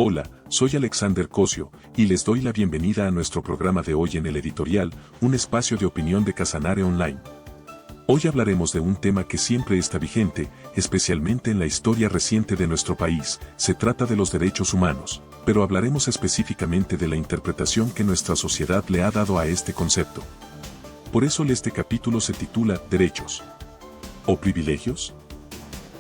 Hola, soy Alexander Cosio, y les doy la bienvenida a nuestro programa de hoy en el editorial, un espacio de opinión de Casanare Online. Hoy hablaremos de un tema que siempre está vigente, especialmente en la historia reciente de nuestro país. Se trata de los derechos humanos, pero hablaremos específicamente de la interpretación que nuestra sociedad le ha dado a este concepto. Por eso este capítulo se titula ¿Derechos o privilegios?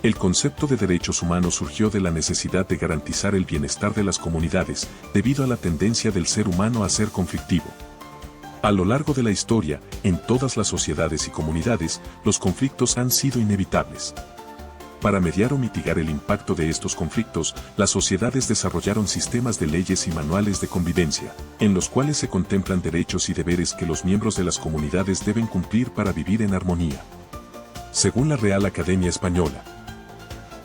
El concepto de derechos humanos surgió de la necesidad de garantizar el bienestar de las comunidades, debido a la tendencia del ser humano a ser conflictivo. A lo largo de la historia, en todas las sociedades y comunidades, los conflictos han sido inevitables. Para mediar o mitigar el impacto de estos conflictos, las sociedades desarrollaron sistemas de leyes y manuales de convivencia, en los cuales se contemplan derechos y deberes que los miembros de las comunidades deben cumplir para vivir en armonía. Según la Real Academia Española,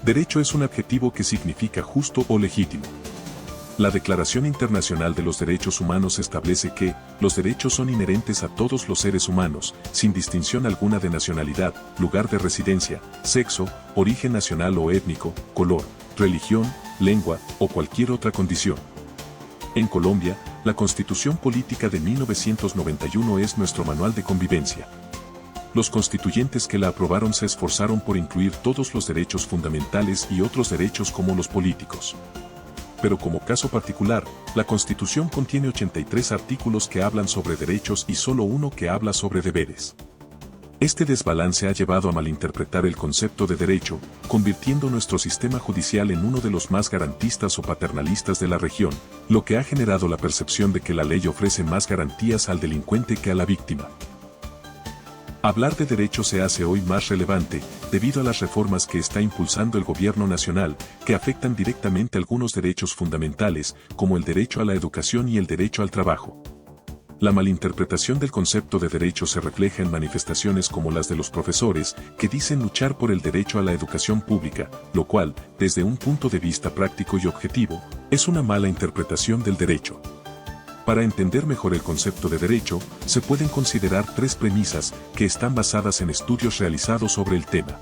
derecho es un adjetivo que significa justo o legítimo. La Declaración Internacional de los Derechos Humanos establece que los derechos son inherentes a todos los seres humanos, sin distinción alguna de nacionalidad, lugar de residencia, sexo, origen nacional o étnico, color, religión, lengua o cualquier otra condición. En Colombia, la Constitución Política de 1991 es nuestro manual de convivencia. Los constituyentes que la aprobaron se esforzaron por incluir todos los derechos fundamentales y otros derechos como los políticos. Pero como caso particular, la Constitución contiene 83 artículos que hablan sobre derechos y solo uno que habla sobre deberes. Este desbalance ha llevado a malinterpretar el concepto de derecho, convirtiendo nuestro sistema judicial en uno de los más garantistas o paternalistas de la región, lo que ha generado la percepción de que la ley ofrece más garantías al delincuente que a la víctima. Hablar de derechos se hace hoy más relevante, debido a las reformas que está impulsando el gobierno nacional, que afectan directamente algunos derechos fundamentales, como el derecho a la educación y el derecho al trabajo. La malinterpretación del concepto de derecho se refleja en manifestaciones como las de los profesores, que dicen luchar por el derecho a la educación pública, lo cual, desde un punto de vista práctico y objetivo, es una mala interpretación del derecho. Para entender mejor el concepto de derecho, se pueden considerar tres premisas que están basadas en estudios realizados sobre el tema.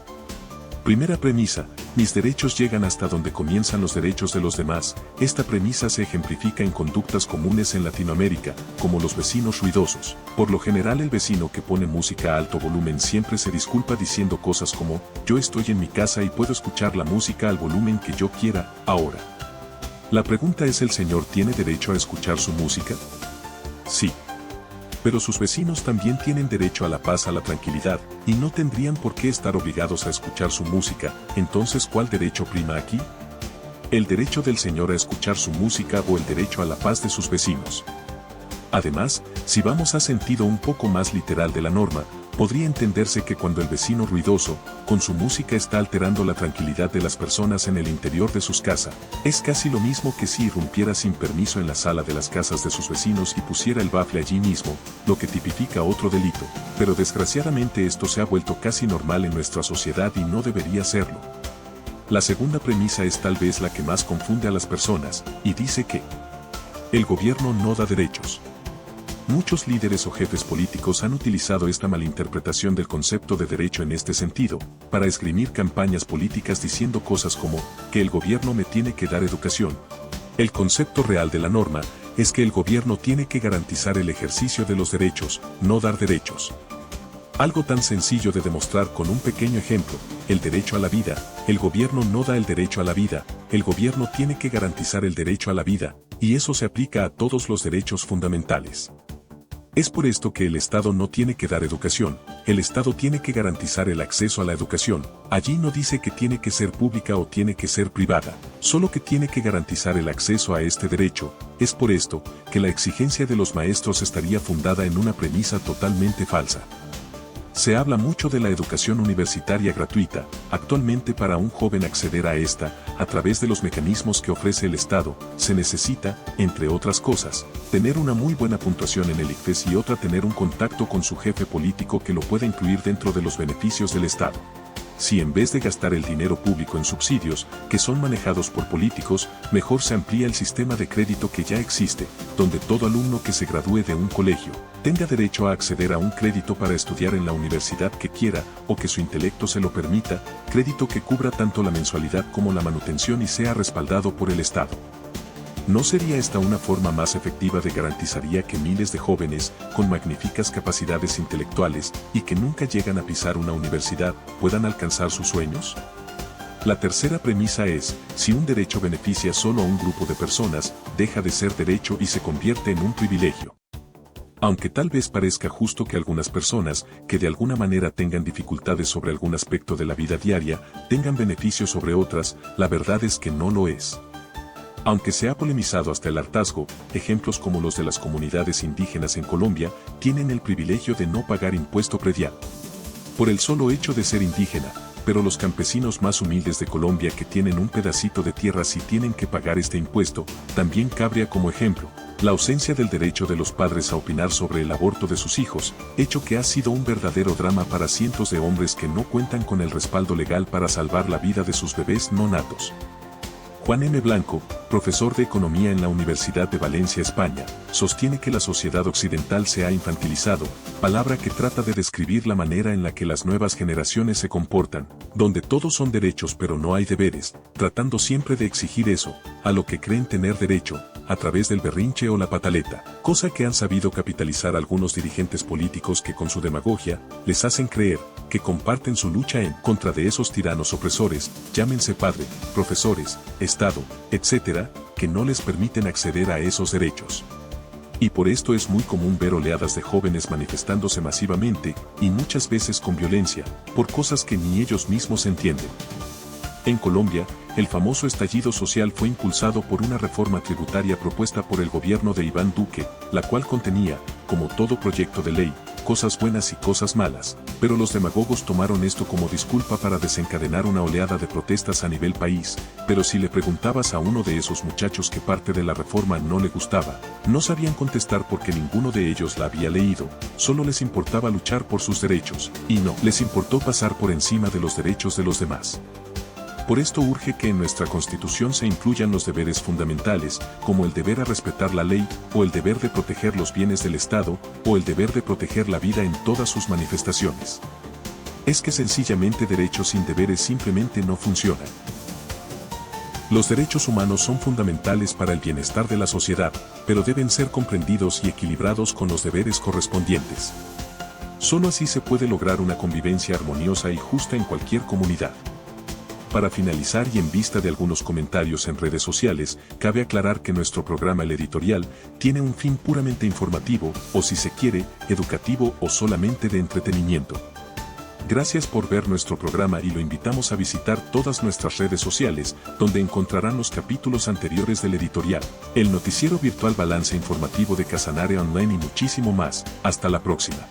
Primera premisa: mis derechos llegan hasta donde comienzan los derechos de los demás. Esta premisa se ejemplifica en conductas comunes en Latinoamérica, como los vecinos ruidosos. Por lo general, el vecino que pone música a alto volumen siempre se disculpa diciendo cosas como: yo estoy en mi casa y puedo escuchar la música al volumen que yo quiera, ahora. La pregunta es: ¿el señor tiene derecho a escuchar su música? Sí. Pero sus vecinos también tienen derecho a la paz, a la tranquilidad, y no tendrían por qué estar obligados a escuchar su música. Entonces, ¿cuál derecho prima aquí? ¿El derecho del señor a escuchar su música o el derecho a la paz de sus vecinos? Además, si vamos a sentido un poco más literal de la norma, podría entenderse que cuando el vecino ruidoso, con su música, está alterando la tranquilidad de las personas en el interior de sus casas, es casi lo mismo que si irrumpiera sin permiso en la sala de las casas de sus vecinos y pusiera el bafle allí mismo, lo que tipifica otro delito. Pero desgraciadamente esto se ha vuelto casi normal en nuestra sociedad y no debería serlo. La segunda premisa es tal vez la que más confunde a las personas, y dice que el gobierno no da derechos. Muchos líderes o jefes políticos han utilizado esta malinterpretación del concepto de derecho en este sentido, para esgrimir campañas políticas diciendo cosas como, que el gobierno me tiene que dar educación. El concepto real de la norma es que el gobierno tiene que garantizar el ejercicio de los derechos, no dar derechos. Algo tan sencillo de demostrar con un pequeño ejemplo: el derecho a la vida. El gobierno no da el derecho a la vida, el gobierno tiene que garantizar el derecho a la vida, y eso se aplica a todos los derechos fundamentales. Es por esto que el Estado no tiene que dar educación, el Estado tiene que garantizar el acceso a la educación. Allí no dice que tiene que ser pública o tiene que ser privada, solo que tiene que garantizar el acceso a este derecho. Es por esto que la exigencia de los maestros estaría fundada en una premisa totalmente falsa. Se habla mucho de la educación universitaria gratuita. Actualmente, para un joven acceder a esta, a través de los mecanismos que ofrece el Estado, se necesita, entre otras cosas, tener una muy buena puntuación en el ICFES y otra, tener un contacto con su jefe político que lo pueda incluir dentro de los beneficios del Estado. Si en vez de gastar el dinero público en subsidios, que son manejados por políticos, mejor se amplía el sistema de crédito que ya existe, donde todo alumno que se gradúe de un colegio, tenga derecho a acceder a un crédito para estudiar en la universidad que quiera, o que su intelecto se lo permita, crédito que cubra tanto la mensualidad como la manutención y sea respaldado por el Estado. ¿No sería esta una forma más efectiva de garantizaría que miles de jóvenes, con magníficas capacidades intelectuales y que nunca llegan a pisar una universidad, puedan alcanzar sus sueños? La tercera premisa es, si un derecho beneficia solo a un grupo de personas, deja de ser derecho y se convierte en un privilegio. Aunque tal vez parezca justo que algunas personas, que de alguna manera tengan dificultades sobre algún aspecto de la vida diaria, tengan beneficios sobre otras, la verdad es que no lo es. Aunque se ha polemizado hasta el hartazgo, ejemplos como los de las comunidades indígenas en Colombia, tienen el privilegio de no pagar impuesto predial. Por el solo hecho de ser indígena, pero los campesinos más humildes de Colombia que tienen un pedacito de tierra sí tienen que pagar este impuesto, también cabría como ejemplo la ausencia del derecho de los padres a opinar sobre el aborto de sus hijos, hecho que ha sido un verdadero drama para cientos de hombres que no cuentan con el respaldo legal para salvar la vida de sus bebés no natos. Juan M. Blanco, profesor de Economía en la Universidad de Valencia, España, sostiene que la sociedad occidental se ha infantilizado, palabra que trata de describir la manera en la que las nuevas generaciones se comportan, donde todos son derechos pero no hay deberes, tratando siempre de exigir eso, a lo que creen tener derecho, a través del berrinche o la pataleta, cosa que han sabido capitalizar algunos dirigentes políticos que con su demagogia, les hacen creer que comparten su lucha en contra de esos tiranos opresores, llámense padre, profesores, Estado, etc., que no les permiten acceder a esos derechos. Y por esto es muy común ver oleadas de jóvenes manifestándose masivamente, y muchas veces con violencia, por cosas que ni ellos mismos entienden. En Colombia, el famoso estallido social fue impulsado por una reforma tributaria propuesta por el gobierno de Iván Duque, la cual contenía, como todo proyecto de ley, cosas buenas y cosas malas, pero los demagogos tomaron esto como disculpa para desencadenar una oleada de protestas a nivel país, pero si le preguntabas a uno de esos muchachos qué parte de la reforma no le gustaba, no sabían contestar porque ninguno de ellos la había leído, solo les importaba luchar por sus derechos, y no les importó pasar por encima de los derechos de los demás. Por esto urge que en nuestra Constitución se incluyan los deberes fundamentales, como el deber a respetar la ley, o el deber de proteger los bienes del Estado, o el deber de proteger la vida en todas sus manifestaciones. Es que sencillamente derechos sin deberes simplemente no funcionan. Los derechos humanos son fundamentales para el bienestar de la sociedad, pero deben ser comprendidos y equilibrados con los deberes correspondientes. Solo así se puede lograr una convivencia armoniosa y justa en cualquier comunidad. Para finalizar y en vista de algunos comentarios en redes sociales, cabe aclarar que nuestro programa El Editorial tiene un fin puramente informativo, o si se quiere, educativo o solamente de entretenimiento. Gracias por ver nuestro programa y lo invitamos a visitar todas nuestras redes sociales, donde encontrarán los capítulos anteriores del editorial, el noticiero virtual Balance Informativo de Casanare Online y muchísimo más. Hasta la próxima.